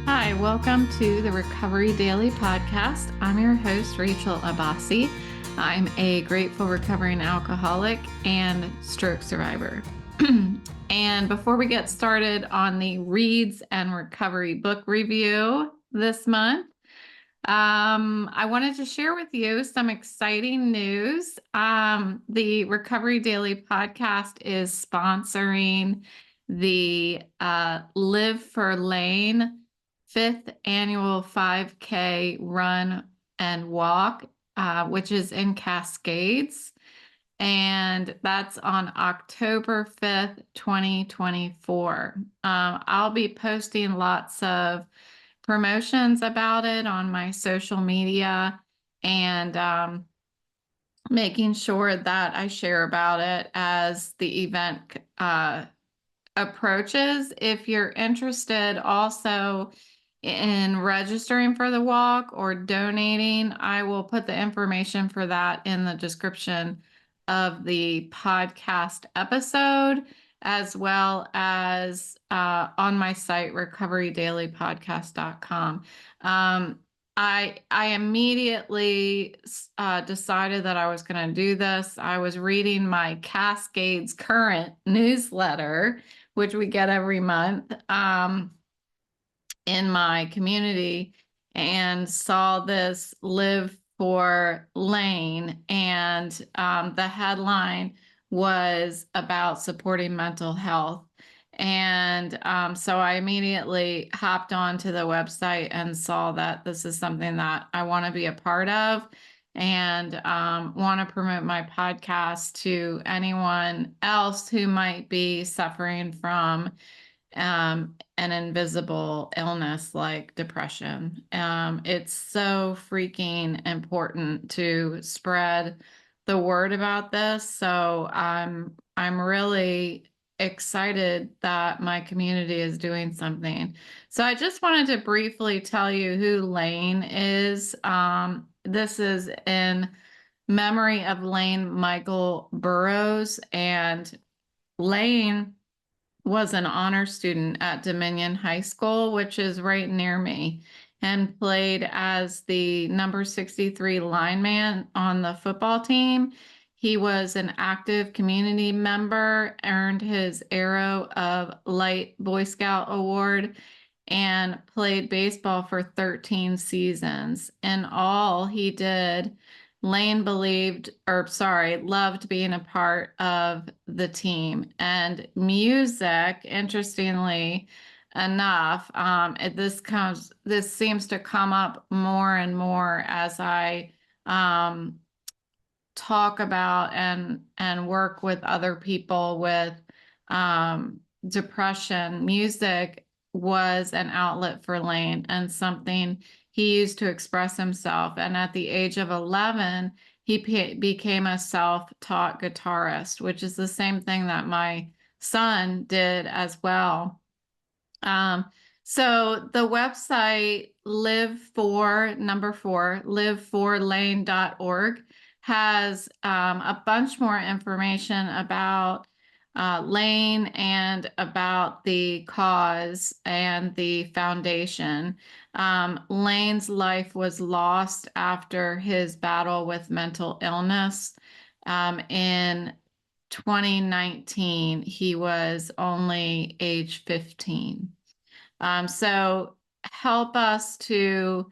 Hi, welcome to the Recovery Daily Podcast. I'm your host, Rachel Abbasi. I'm a grateful recovering alcoholic and stroke survivor. And before we get started on the Reads and Recovery book review this month, I wanted to share with you some exciting news. The Recovery Daily Podcast is sponsoring the Live for Lane 5th annual 5K run and walk, which is in Cascades. And that's on October 5th, 2024. I'll be posting lots of promotions about it on my social media and making sure that I share about it as the event approaches. If you're interested also in registering for the walk or donating, I will put the information for that in the description of the podcast episode, as well as on my site, recoverydailypodcast.com. I immediately decided that I was going to do this. I was reading my Cascades Current newsletter, which we get every month in my community, and saw this Live for Lane, and the headline was about supporting mental health. And so I immediately hopped onto the website and saw that this is something that I want to be a part of, and want to promote my podcast to anyone else who might be suffering from an invisible illness like depression. It's so freaking important to spread the word about this. So I'm really excited that my community is doing something. So I just wanted to briefly tell you who Lane is. This is in memory of Lane Michael Burroughs, and Lane was an honor student at Dominion High School, which is right near me, and played as the number 63 lineman on the football team. He was an active community member, earned his Arrow of Light Boy Scout Award, and played baseball for 13 seasons. In all, he did. Lane loved being a part of the team. And music, interestingly enough, this seems to come up more and more as I talk about and work with other people with depression. Music was an outlet for Lane and something he used to express himself. And at the age of 11, he became a self-taught guitarist, which is the same thing that my son did as well. Um, so the website liveforlane.org has a bunch more information about Lane and about the cause and the foundation. Lane's life was lost after his battle with mental illness. In 2019, he was only age 15. So help us to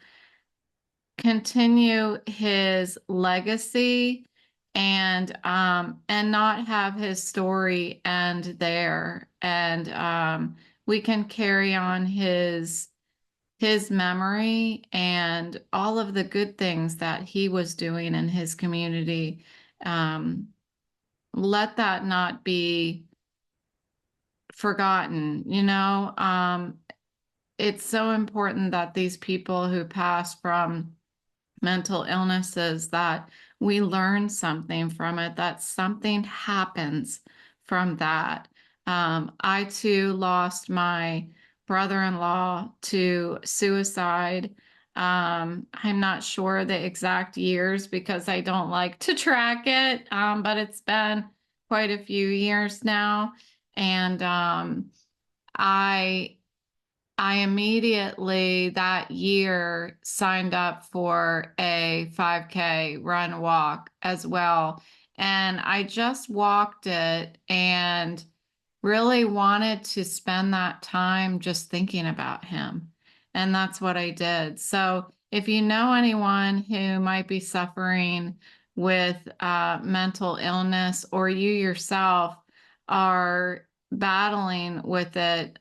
continue his legacy and not have his story end there. And we can carry on his memory and all of the good things that he was doing in his community. Let that not be forgotten. It's so important that these people who pass from mental illnesses, that we learn something from it, that something happens from that. I too lost my brother-in-law to suicide. I'm not sure the exact years because I don't like to track it, but it's been quite a few years now. And I I immediately that year signed up for a 5K run walk as well. And I just walked it and really wanted to spend that time just thinking about him. And that's what I did. So if you know anyone who might be suffering with mental illness, or you yourself are battling with it,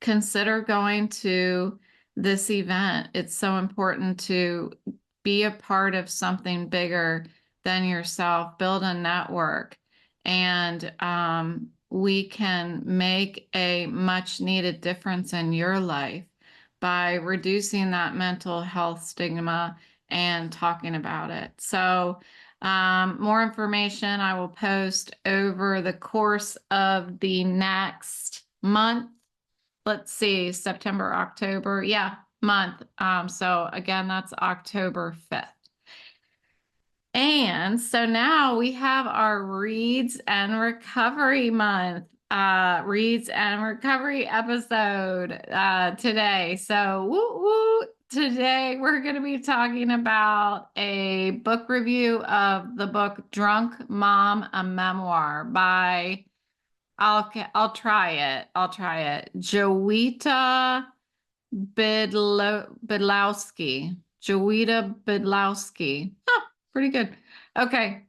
consider going to this event. It's so important to be a part of something bigger than yourself, build a network, and we can make a much needed difference in your life by reducing that mental health stigma and talking about it. So, more information I will post over the course of the next month. Let's see, September, October, yeah, month. So again, that's October 5th. And so now we have our Reads and Recovery Month, Reads and Recovery episode today. So woo woo. Today we're going to be talking about a book review of the book Drunk Mom, a Memoir by I'll try it. I'll try it. Jowita Bydlowski. Jowita Bydlowski. Huh, pretty good. Okay.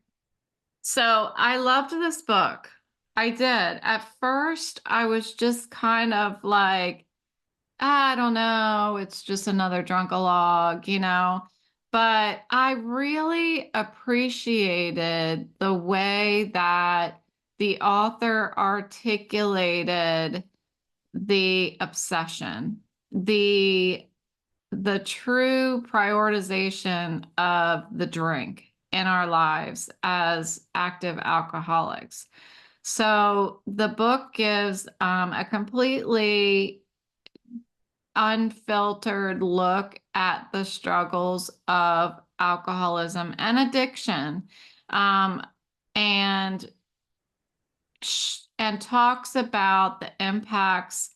So I loved this book. I did. At first, I was just kind of like, I don't know, it's just another drunkalog, you know. But I really appreciated the way that the author articulated the obsession, the true prioritization of the drink in our lives as active alcoholics. So the book gives a completely unfiltered look at the struggles of alcoholism and addiction, um, and and talks about the impacts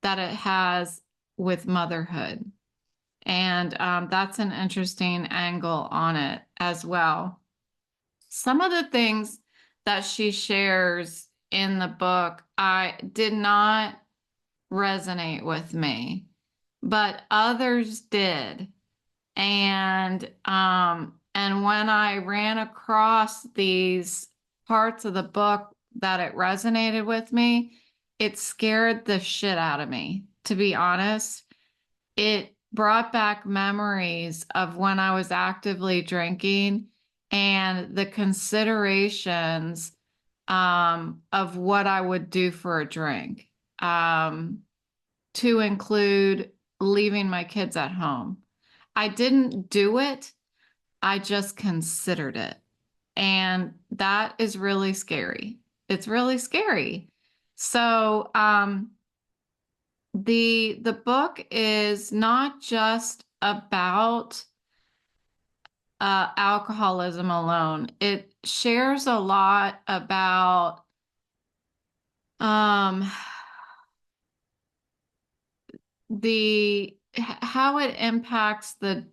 that it has with motherhood. And that's an interesting angle on it as well. Some of the things that she shares in the book, I did not resonate with me, but others did. And when I ran across these parts of the book that it resonated with me, it scared the shit out of me, to be honest. It brought back memories of when I was actively drinking and the considerations of what I would do for a drink, to include leaving my kids at home. I didn't do it, I just considered it. And that is really scary. It's really scary. So, the book is not just about alcoholism alone. It shares a lot about um, how it impacts the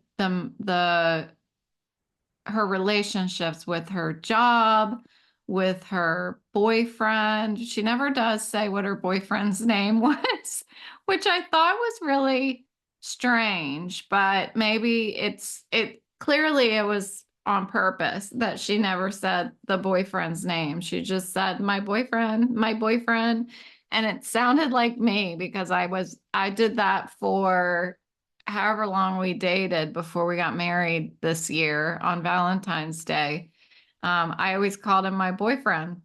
her relationships with her job, with her boyfriend. She never does say what her boyfriend's name was, which I thought was really strange, but maybe it clearly it was on purpose that she never said the boyfriend's name. She just said my boyfriend, my boyfriend. And it sounded like me because I did that for however long we dated before we got married this year on Valentine's Day. I always called him my boyfriend.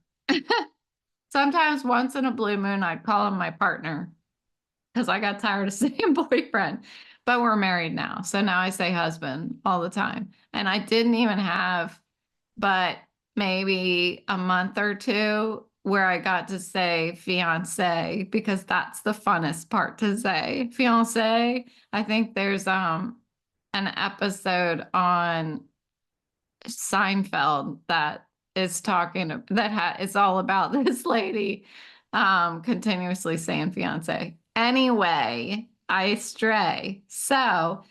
Sometimes once in a blue moon, I'd call him my partner because I got tired of saying boyfriend. But we're married now. So now I say husband all the time. And I didn't even have but maybe a month or two where I got to say fiance because that's the funnest part to say. Fiance. I think there's an episode on Seinfeld that is talking that it's all about this lady continuously saying fiance. Anyway, I stray. So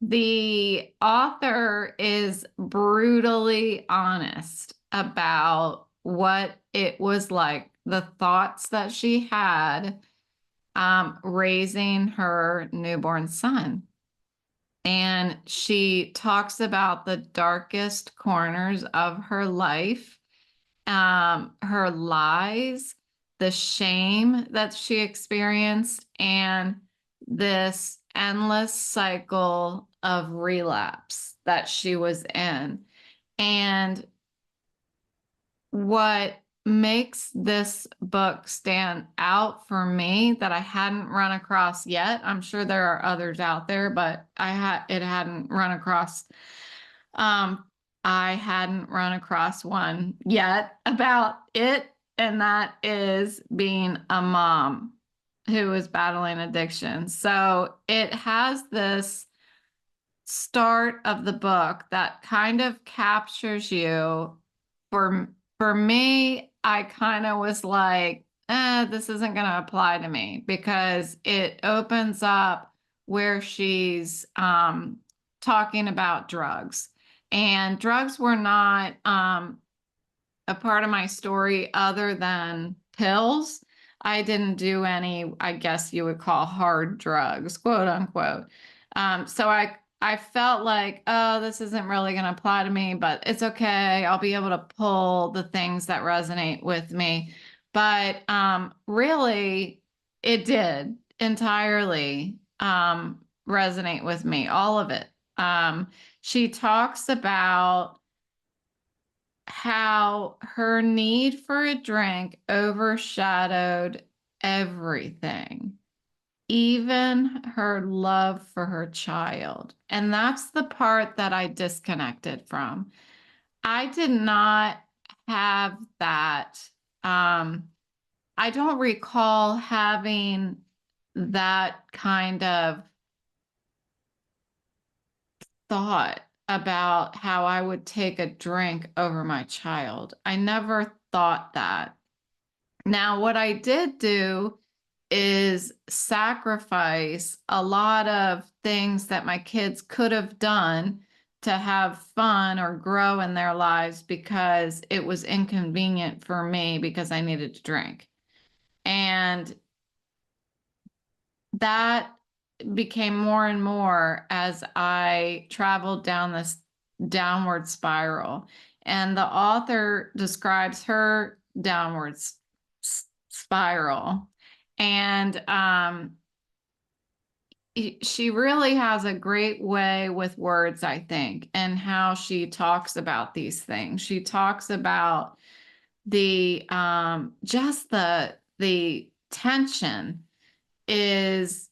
the author is brutally honest about what it was like, the thoughts that she had raising her newborn son. And she talks about the darkest corners of her life, her lies, the shame that she experienced, and this endless cycle of relapse that she was in. And what makes this book stand out for me that I hadn't run across yet, I'm sure there are others out there, but it hadn't run across um I hadn't run across one yet about it, and that is being a mom who is battling addiction. So it has this start of the book that kind of captures you. For me, I kind of was like, this isn't going to apply to me, because it opens up where she's talking about drugs. And drugs were not a part of my story other than pills. I didn't do any, I guess you would call hard drugs, quote unquote. So I felt like, oh, this isn't really going to apply to me, but it's okay. I'll be able to pull the things that resonate with me. But really, it did entirely resonate with me, all of it. She talks about how her need for a drink overshadowed everything, even her love for her child. And that's the part that I disconnected from. I did not have that. I don't recall having that kind of thought about how I would take a drink over my child. I never thought that. Now, what I did do is sacrifice a lot of things that my kids could have done to have fun or grow in their lives, because it was inconvenient for me because I needed to drink. And that became more and more as I traveled down this downward spiral. And the author describes her downward spiral. And she really has a great way with words, I think, and how she talks about these things. She talks about the just the tension is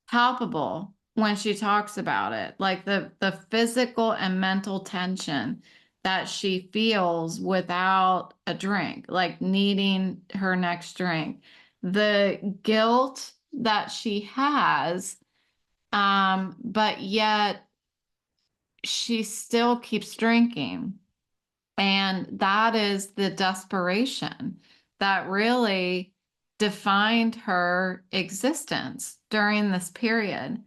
palpable when she talks about it, like the physical and mental tension that she feels without a drink, like needing her next drink, the guilt that she has, but yet she still keeps drinking. And that is the desperation that really defined her existence during this period.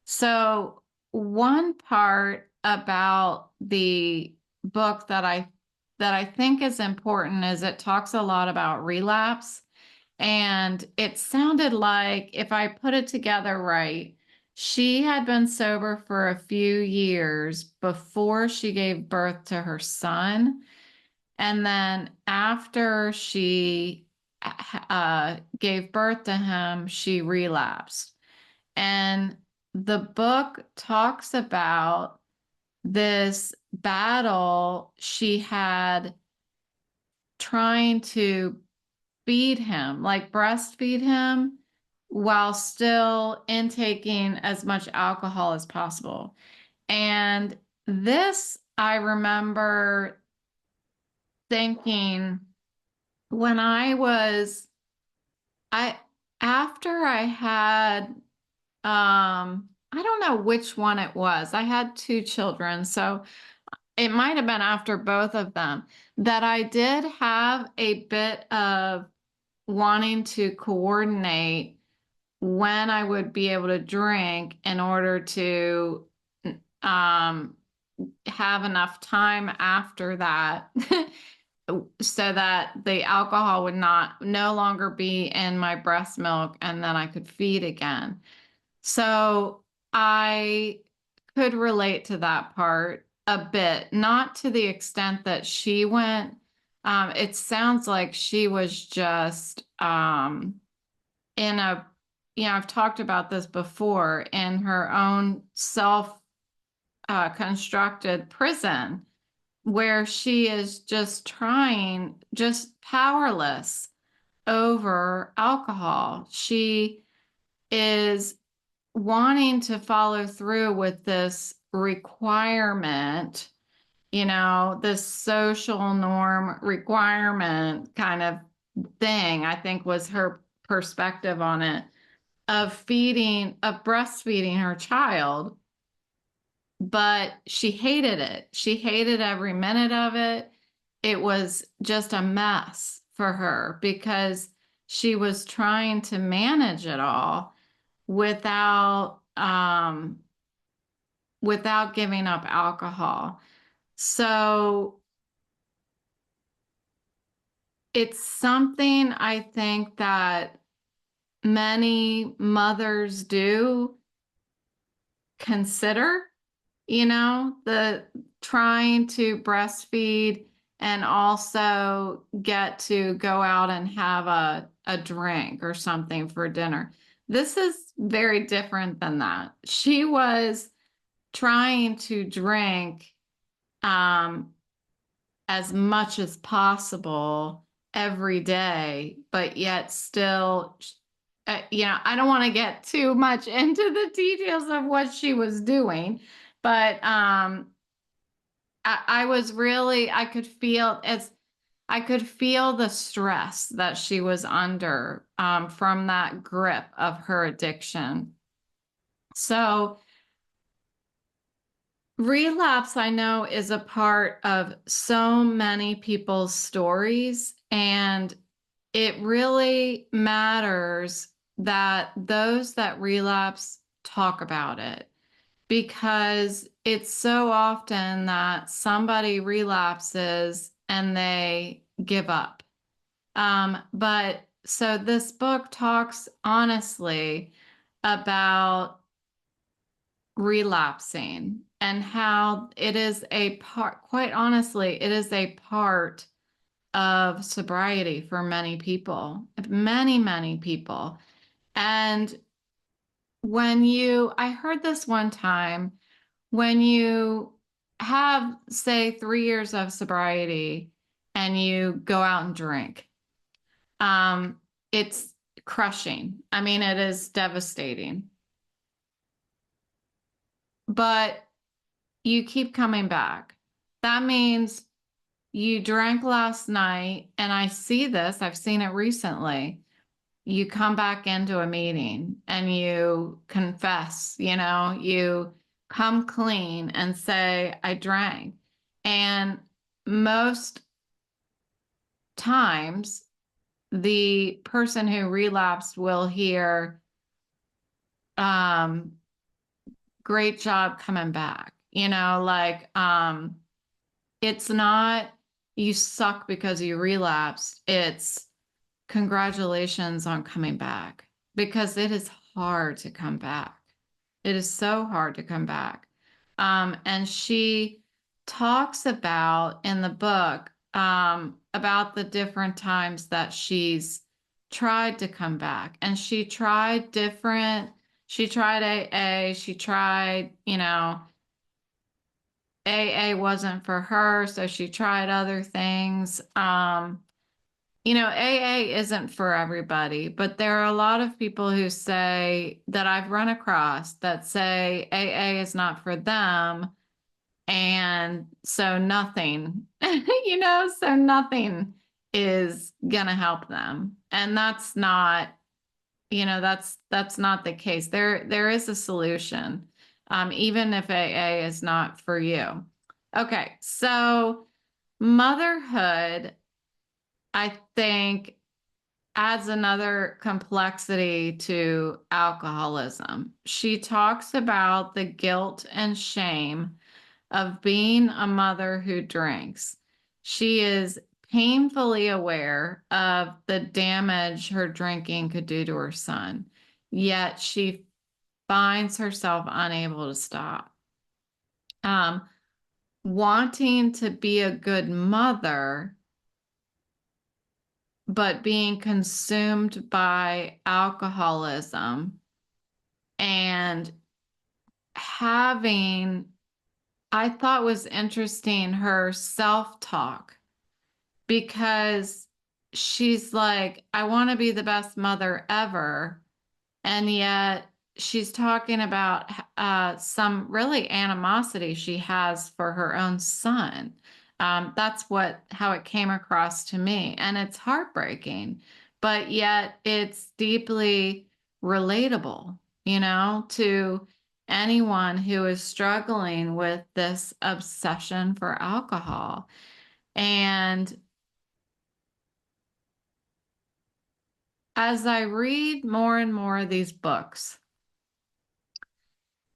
So, one part about the book that I think is important is it talks a lot about relapse. And it sounded like, if I put it together right, she had been sober for a few years before she gave birth to her son. And then after she gave birth to him, she relapsed. And the book talks about this battle she had trying to feed him, like breastfeed him, while still intaking as much alcohol as possible. And this, I remember thinking when I, after I had, I don't know which one it was. I had two children, so it might have been after both of them, that I did have a bit of wanting to coordinate when I would be able to drink in order to um, have enough time after that so that the alcohol would no longer be in my breast milk and then I could feed again. So I could relate to that part a bit, not to the extent that she went. It sounds like she was just in a, I've talked about this before, in her own self constructed prison where she is just powerless over alcohol. She is wanting to follow through with this requirement, this social norm requirement kind of thing, I think was her perspective on it, of breastfeeding her child. But she hated it. She hated every minute of it. It was just a mess for her because she was trying to manage it all without without giving up alcohol. So it's something I think that many mothers do consider, the trying to breastfeed and also get to go out and have a drink or something for dinner. This is very different than that. She was trying to drink um, as much as possible every day, but yet still, I don't want to get too much into the details of what she was doing, but I was really, I could feel the stress that she was under from that grip of her addiction. So relapse, I know, is a part of so many people's stories, and it really matters that those that relapse talk about it because it's so often that somebody relapses and they give up. But so this book talks honestly about relapsing and how it is a part, quite honestly, it is a part of sobriety for many people, many, many people. And I heard this one time, when you have, say, 3 years of sobriety and you go out and drink, it's crushing. I mean, it is devastating. But you keep coming back. That means you drank last night, and I see this, I've seen it recently. You come back into a meeting and you confess, you come clean and say, I drank. And most times, the person who relapsed will hear, um, great job coming back. It's not you suck because you relapsed. It's congratulations on coming back because it is hard to come back. It is so hard to come back. And she talks about in the book about the different times that she's tried to come back. And she tried AA, she tried, AA wasn't for her, so she tried other things. AA isn't for everybody, but there are a lot of people who say that I've run across that say AA is not for them. And so nothing, so nothing is going to help them. And that's not the case. There is a solution, even if AA is not for you. Okay. So motherhood, I think, adds another complexity to alcoholism. She talks about the guilt and shame of being a mother who drinks. She is painfully aware of the damage her drinking could do to her son, yet she finds herself unable to stop. Wanting to be a good mother, but being consumed by alcoholism and having, I thought was interesting, her self-talk, because she's like, I want to be the best mother ever. And yet she's talking about some really animosity she has for her own son. That's how it came across to me. And it's heartbreaking, but yet it's deeply relatable, to anyone who is struggling with this obsession for alcohol. And as I read more and more of these books,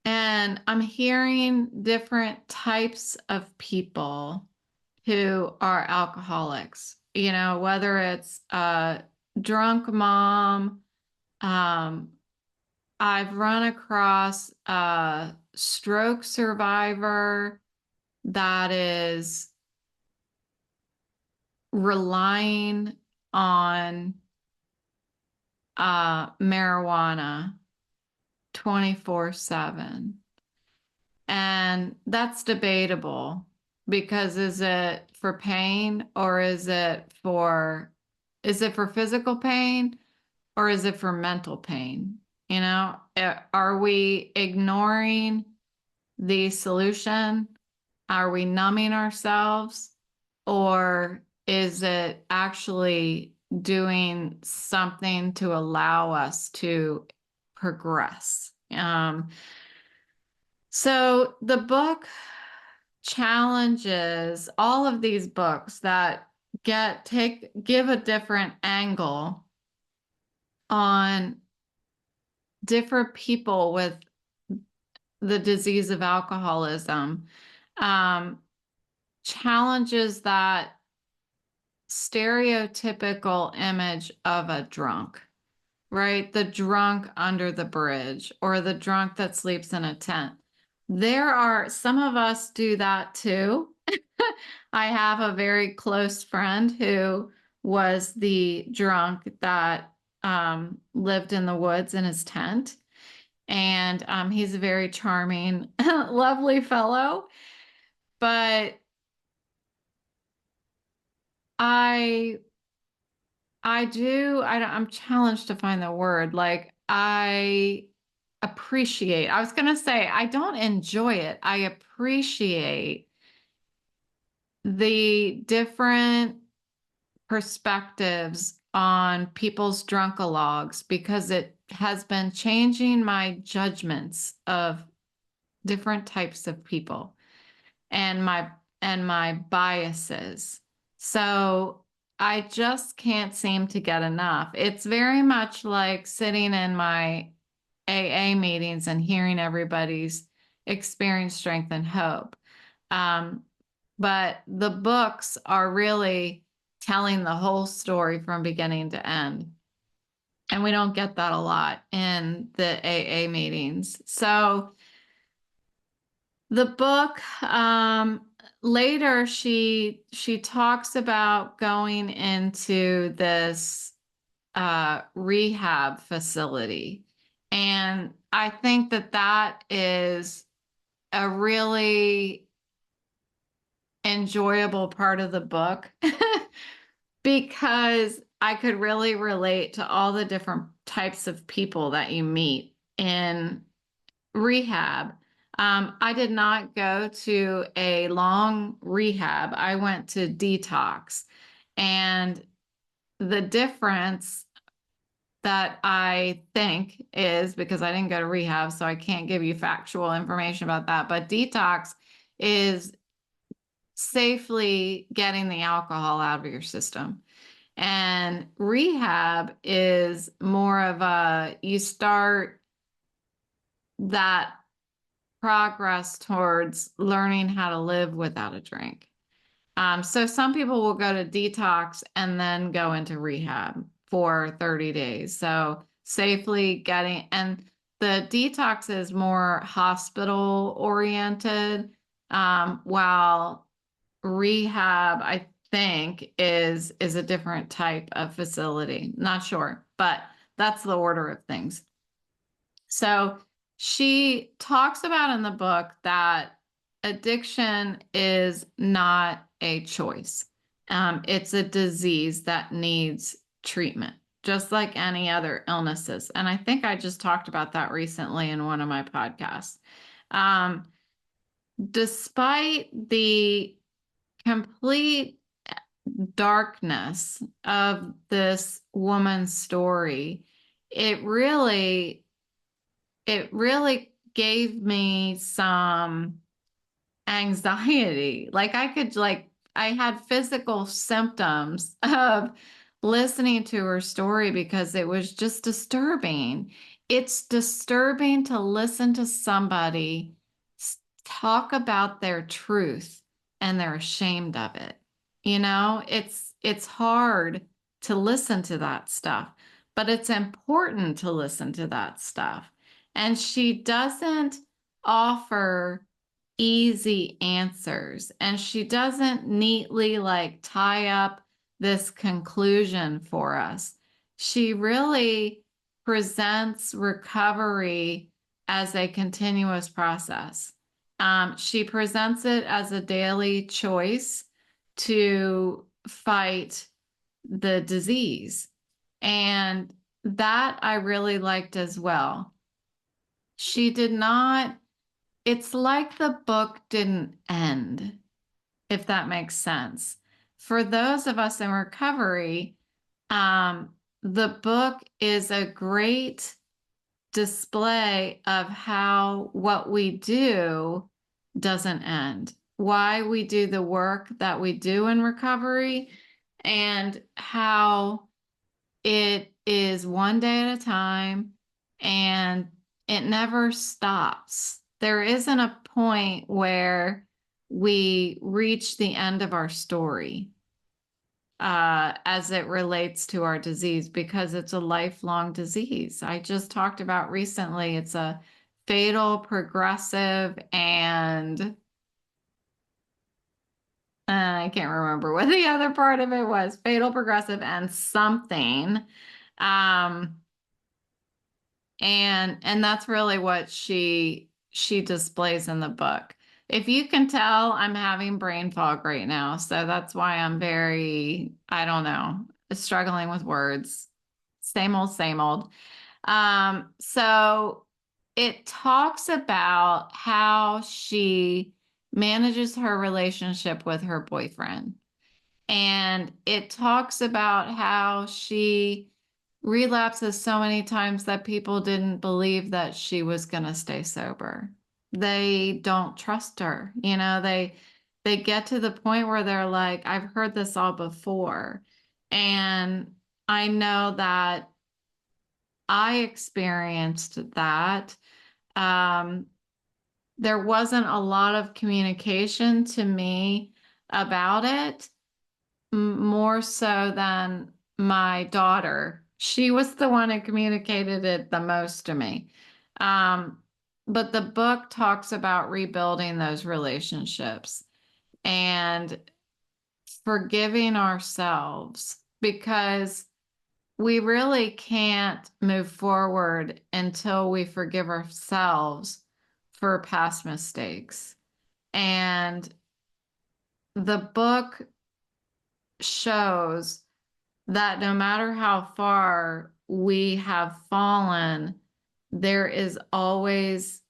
and I'm hearing different types of people who are alcoholics, whether it's a drunk mom. I've run across a stroke survivor that is relying on marijuana 24/7. And that's debatable, because is it for pain, or is it for physical pain, or is it for mental pain? Are we ignoring the solution? Are we numbing ourselves? Or is it actually doing something to allow us to progress? So the book challenges all of these books that give a different angle on different people with the disease of alcoholism, challenges that stereotypical image of a drunk, right? The drunk under the bridge, or the drunk that sleeps in a tent. Some of us do that too. I have a very close friend who was the drunk that lived in the woods in his tent. And he's a very charming, lovely fellow. But I'm challenged to find the word. Like, I was going to say, I don't enjoy it. I appreciate the different perspectives on people's drunkalogs, because it has been changing my judgments of different types of people and my biases. So I just can't seem to get enough. It's very much like sitting in my AA meetings and hearing everybody's experience, strength, and hope. But the books are really telling the whole story from beginning to end. And we don't get that a lot in the AA meetings. So the book, later she talks about going into this rehab facility. And I think that is a really enjoyable part of the book, because I could really relate to all the different types of people that you meet in rehab. I did not go to a long rehab. I went to detox. And the difference that I think is, because I didn't go to rehab, so I can't give you factual information about that, but detox is safely getting the alcohol out of your system. And rehab is more of you start that progress towards learning how to live without a drink. So some people will go to detox and then go into rehab for 30 days. So safely getting, and the detox is more hospital oriented, while rehab, I think, is a different type of facility. Not sure, but that's the order of things. So she talks about in the book that addiction is not a choice. It's a disease that needs treatment, just like any other illnesses. And I think I just talked about that recently in one of my podcasts. Um, Despite the complete darkness of this woman's story, it really it really gave me some anxiety. Like I had physical symptoms of listening to her story because it was just disturbing. It's disturbing to listen to somebody talk about their truth and they're ashamed of it. It's hard to listen to that stuff, but it's important to listen to that stuff. And she doesn't offer easy answers, and she doesn't neatly like tie up this conclusion for us. She really presents recovery as a continuous process. She presents it as a daily choice to fight the disease. And that I really liked as well. She did not, it's like the book didn't end, if that makes sense. For those of us in recovery, the book is a great display of how what we do doesn't end, why we do the work that we do in recovery, and how it is one day at a time and it never stops. There isn't a point where we reach the end of our story as it relates to our disease, because it's a lifelong disease. I just talked about recently, it's a fatal, progressive, and I can't remember what the other part of it was. Fatal, progressive, and something. Um, and that's really what she displays in the book. If you can tell, I'm having brain fog right now, so that's why I'm very, I don't know, struggling with words. Same old, same old. So it talks about how she manages her relationship with her boyfriend. And it talks about how she relapses so many times that people didn't believe that she was going to stay sober. They don't trust her. They get to the point where they're like, I've heard this all before. And I know that I experienced that. Um, there wasn't a lot of communication to me about it, more so than my daughter. She was the one who communicated it the most to me. Um, but the book talks about rebuilding those relationships and forgiving ourselves, because we really can't move forward until we forgive ourselves for past mistakes. And the book shows that no matter how far we have fallen, there is always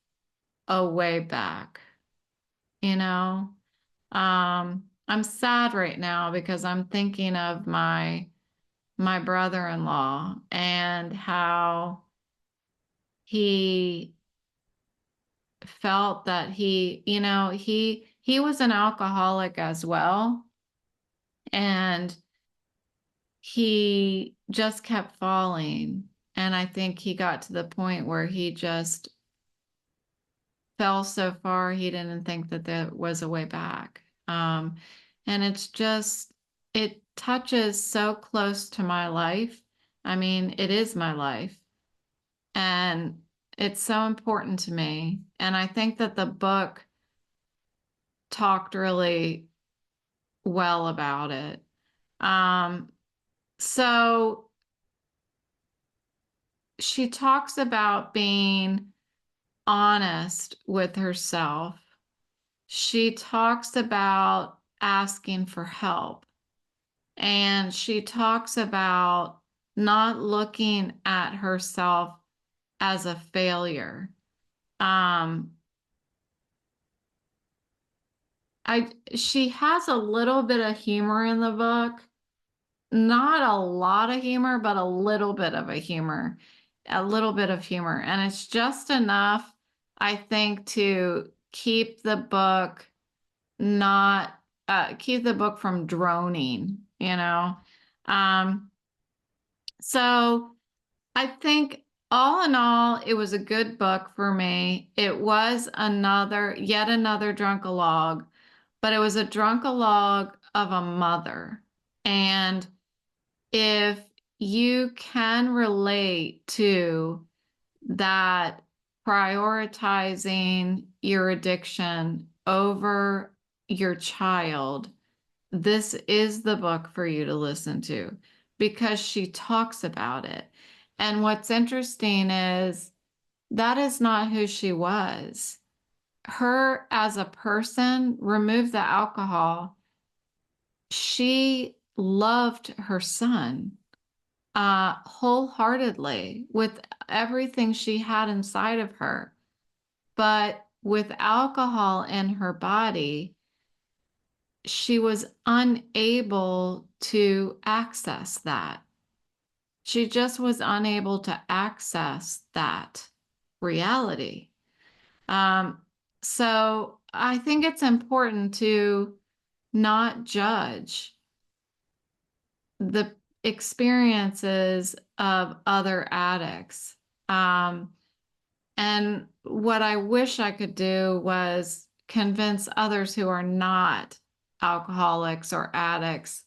a way back, you know? I'm sad right now because I'm thinking of my brother-in-law and how he felt that he was an alcoholic as well. And he just kept falling. And I think he got to the point where he just fell so far he didn't think that there was a way back. And it's just, it touches so close to my life. I mean, it is my life. And it's so important to me. And I think that the book talked really well about it. Um, so she talks about being honest with herself. She talks about asking for help. And she talks about not looking at herself as a failure. Um, she has a little bit of humor in the book. Not a lot of humor, but a little bit of a little bit of humor. And it's just enough, I think, to keep the book not, keep the book from droning, you know? Um, so I think all in all, it was a good book for me. It was yet another drunkalogue, but it was a drunkalogue of a mother. And if you can relate to that, prioritizing your addiction over your child, this is the book for you to listen to because she talks about it. And what's interesting is that is not who she was. Her as a person, remove the alcohol, she loved her son wholeheartedly with everything she had inside of her. But with alcohol in her body, she was unable to access that. She just was unable to access that reality. Um, so I think it's important to not judge the experiences of other addicts. And what I wish I could do was convince others who are not alcoholics or addicts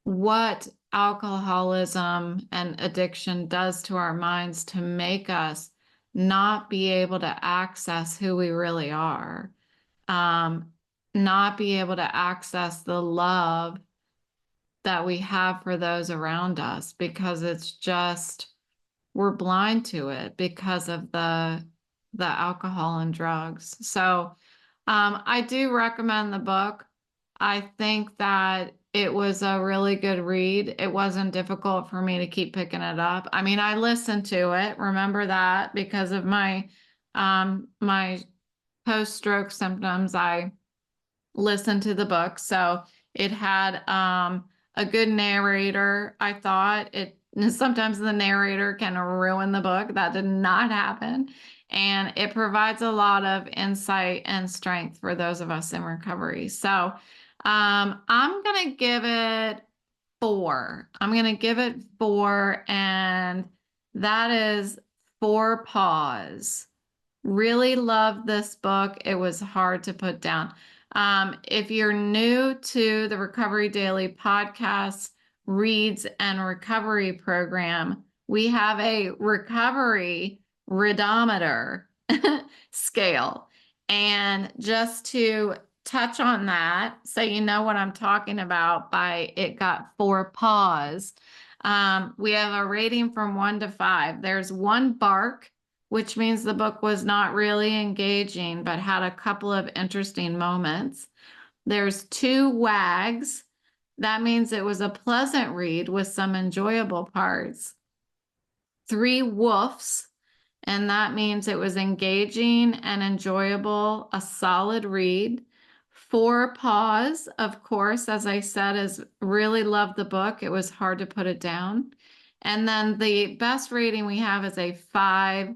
what alcoholism and addiction does to our minds to make us not be able to access who we really are, um, not be able to access the love that we have for those around us because it's just we're blind to it because of the alcohol and drugs. So I do recommend the book. I think that it was a really good read. It wasn't difficult for me to keep picking it up. I mean, I listened to it, remember that, because of my post-stroke symptoms. I listened to the book. So it had a good narrator. I thought it sometimes the narrator can ruin the book. That did not happen. And it provides a lot of insight and strength for those of us in recovery. So I'm going to give it 4. I'm going to give it 4. And that is 4 paws. Really loved this book. It was hard to put down. If you're new to the Recovery Daily podcast, reads and recovery program, we have a recovery redometer scale. And just to touch on that, so you know what I'm talking about by it got 4 paws. We have a rating from 1 to 5. There's 1 bark, which means the book was not really engaging, but had a couple of interesting moments. There's 2 wags. That means it was a pleasant read with some enjoyable parts. 3 woofs, and that means it was engaging and enjoyable, a solid read. 4 paws, of course, as I said, is really loved the book. It was hard to put it down. And then the best rating we have is a 5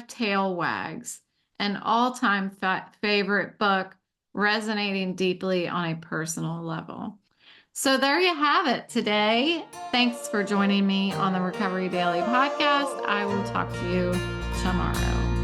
tail wags, an all-time favorite book, resonating deeply on a personal level. So there you have it today. Thanks for joining me on the Recovery Daily podcast. I will talk to you tomorrow.